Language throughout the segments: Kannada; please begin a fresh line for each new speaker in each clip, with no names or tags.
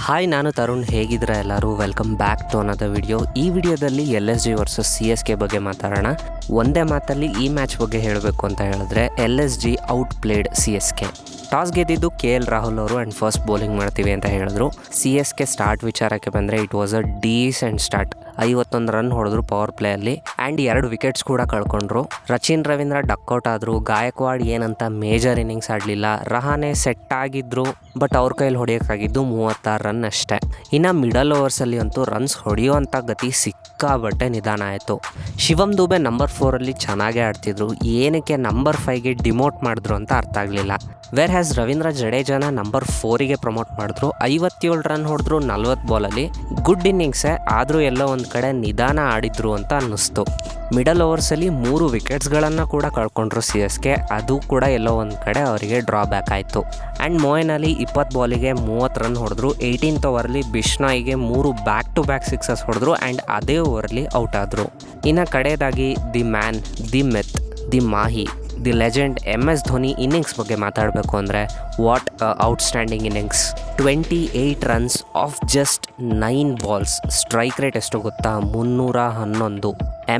ಹಾಯ್, ನಾನು ತರುಣ್. ಹೇಗಿದ್ರೆ ಎಲ್ಲರೂ welcome back to another video. ಈ ವಿಡಿಯೋದಲ್ಲಿ LSG ವರ್ಸಸ್ CSK ಬಗ್ಗೆ ಮಾತಾಡೋಣ. ಒಂದೇ ಮಾತಲ್ಲಿ ಈ ಮ್ಯಾಚ್ ಬಗ್ಗೆ ಹೇಳಬೇಕು ಅಂತ ಹೇಳಿದ್ರೆ LSG out played CSK. Toss ಗೆದ್ದಿದ್ದು KL ರಾಹುಲ್ ಅವರು ಆ್ಯಂಡ್ ಫಸ್ಟ್ ಬೌಲಿಂಗ್ ಮಾಡ್ತೀವಿ ಅಂತ ಹೇಳಿದ್ರು. CSK ಸ್ಟಾರ್ಟ್ ವಿಚಾರಕ್ಕೆ ಬಂದರೆ it was a decent start. 51 run ಹೊಡೆದ್ರು ಪವರ್ ಪ್ಲೇಯಲ್ಲಿ ಆ್ಯಂಡ್ 2 ವಿಕೆಟ್ಸ್ ಕೂಡ ಕಳ್ಕೊಂಡ್ರು. ರಚಿನ್ ರವೀಂದ್ರ ಡಕ್ಔಟ್ ಆದರು. ಗಾಯಕ್ವಾಡ್ ಏನಂತ ಮೇಜರ್ ಇನ್ನಿಂಗ್ಸ್ ಆಡಲಿಲ್ಲ. ರಹಾನೆ ಸೆಟ್ ಆಗಿದ್ರು, ಬಟ್ ಅವ್ರ ಕೈಲಿ ಹೊಡೆಯೋಕ್ಕಾಗಿದ್ದು 36 ರನ್ ಅಷ್ಟೇ. ಇನ್ನು ಮಿಡಲ್ ಓವರ್ಸಲ್ಲಿ ಅಂತೂ ರನ್ಸ್ ಹೊಡೆಯುವಂಥ ಗತಿ ಸಿಕ್ಕಾಬಟ್ಟೆ ನಿಧಾನ ಆಯಿತು. ಶಿವಮ್ ದುಬೆ ನಂಬರ್ 4 ಚೆನ್ನಾಗೇ ಆಡ್ತಿದ್ರು. ಏನಕ್ಕೆ ನಂಬರ್ 5ಗೆ ಡಿಮೋಟ್ ಮಾಡಿದ್ರು ಅಂತ ಅರ್ಥ ಆಗಲಿಲ್ಲ. ವೇರ್ ಹ್ಯಾಸ್ ರವೀಂದ್ರ ಜಡೇಜಾನ ನಂಬರ್ 4ಗೆ ಪ್ರಮೋಟ್ ಮಾಡಿದ್ರು. 57 ರನ್ ಹೊಡೆದ್ರು 40 ಬಾಲಲ್ಲಿ. ಗುಡ್ ಇನ್ನಿಂಗ್ಸೇ, ಆದರೂ ಎಲ್ಲೋ ಒಂದು ಕಡೆ ನಿಧಾನ ಆಡಿದ್ರು ಅಂತ ಅನ್ನಿಸ್ತು. ಮಿಡಲ್ ಓವರ್ಸಲ್ಲಿ 3 ವಿಕೆಟ್ಸ್ಗಳನ್ನು ಕೂಡ ಕಳ್ಕೊಂಡ್ರು CSK. ಅದು ಕೂಡ ಎಲ್ಲೋ ಒಂದು ಕಡೆ ಅವರಿಗೆ ಡ್ರಾಬ್ಯಾಕ್ ಆಯಿತು. ಆ್ಯಂಡ್ ಮೊಯಿನ್ ಅಲಿ 20 ಬಾಲಿಗೆ 30 ರನ್ ಹೊಡೆದ್ರು. 18th ಓವರ್ಲಿ ಬಿಷ್ನಾಯ್ಗೆ 3 ಬ್ಯಾಕ್ ಟು ಬ್ಯಾಕ್ ಸಿಕ್ಸಸ್ ಹೊಡೆದ್ರು ಆ್ಯಂಡ್ ಅದೇ ಓವರ್ಲಿ ಔಟ್ ಆದರು. ಇನ್ನು ಕಡೆಯದಾಗಿ the man, the myth, the Mahi, the legend MS Dhoni innings ಬಗ್ಗೆ ಮಾತಾಡಬೇಕು ಅಂದರೆ what outstanding innings. 28 runs of just 9 balls. Strike rate ಎಷ್ಟು ಗೊತ್ತಾ? 311.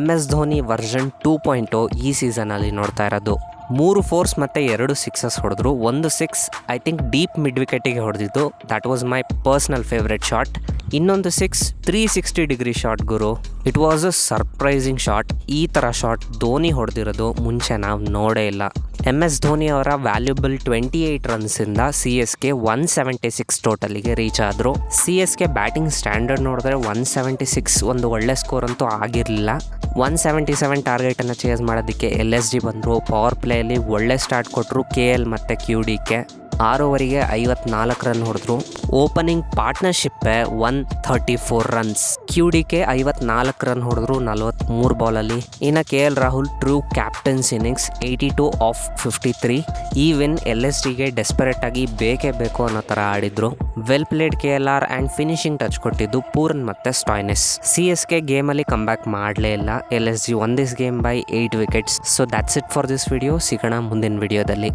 MS ಧೋನಿ ವರ್ಷನ್ 2.0 ಈ ಸೀಸನಲ್ಲಿ ನೋಡ್ತಾ ಇರೋದು. 3 4s ಮತ್ತು 2 ಸಿಕ್ಸಸ್ ಹೊಡೆದ್ರು. 1 6 ಐ ಥಿಂಕ್ ಡೀಪ್ ಮಿಡ್ ವಿಕೆಟಿಗೆ ಹೊಡೆದಿದ್ದು. That was my personal favourite shot. ಇನ್ನೊಂದು 6 360 ಡಿಗ್ರಿ ಶಾಟ್ ಗುರು. It was a surprising shot. ಈ ಥರ ಶಾಟ್ ಧೋನಿ ಹೊಡೆದಿರೋದು ಮುಂಚೆ ನಾವು ನೋಡೇ ಇಲ್ಲ. MS ಧೋನಿ ಅವರ ವ್ಯಾಲ್ಯೂಬಲ್ 28 ರನ್ಸಿಂದ CSK 176 ಟೋಟಲಿಗೆ ರೀಚ್ ಆದರು. CSK ಬ್ಯಾಟಿಂಗ್ ಸ್ಟ್ಯಾಂಡರ್ಡ್ ನೋಡಿದ್ರೆ 176 ಒಂದು ಒಳ್ಳೆ ಸ್ಕೋರ್ ಅಂತೂ ಆಗಿರಲಿಲ್ಲ. 177 ಟಾರ್ಗೆಟನ್ನು ಚೇಸ್ ಮಾಡೋದಕ್ಕೆ LSG ಬಂದರು. ಪವರ್ ಪ್ಲೇಯಲ್ಲಿ ಒಳ್ಳೆ ಸ್ಟಾರ್ಟ್ ಕೊಟ್ಟರು KL ಮತ್ತು QDK. 6 ಓವರಿಗೆ 54 ರನ್ ಹೊಡೆದ್ರು. ಓಪನಿಂಗ್ ಪಾರ್ಟ್ನರ್ಶಿಪ್ಪೇ 134 ರನ್ಸ್. QDK 54 ರನ್ ಹೊಡೆದ್ರು 43 ಬಾಲಲ್ಲಿ. ಇನ್ನು KL Rahul true captain's innings 82 of 53. ಈ ವಿನ್ LSGಗೆ ಡೆಸ್ಪರೇಟ್ ಆಗಿ ಬೇಕೇ ಬೇಕು ಅನ್ನೋ ಥರ ಆಡಿದ್ರು. Well played KLR and finishing touch ಕೊಟ್ಟಿದ್ದು ಪೂರ್ನ್ ಮತ್ತು ಸ್ಟಾಯ್ನೆಸ್. CSK ಗೇಮಲ್ಲಿ ಕಮ್ಬ್ಯಾಕ್ ಮಾಡಲೇ ಇಲ್ಲ. LSG won this game by 8 wickets. So that's it for this video. ಸಿಗೋಣ ಮುಂದಿನ ವಿಡಿಯೋದಲ್ಲಿ.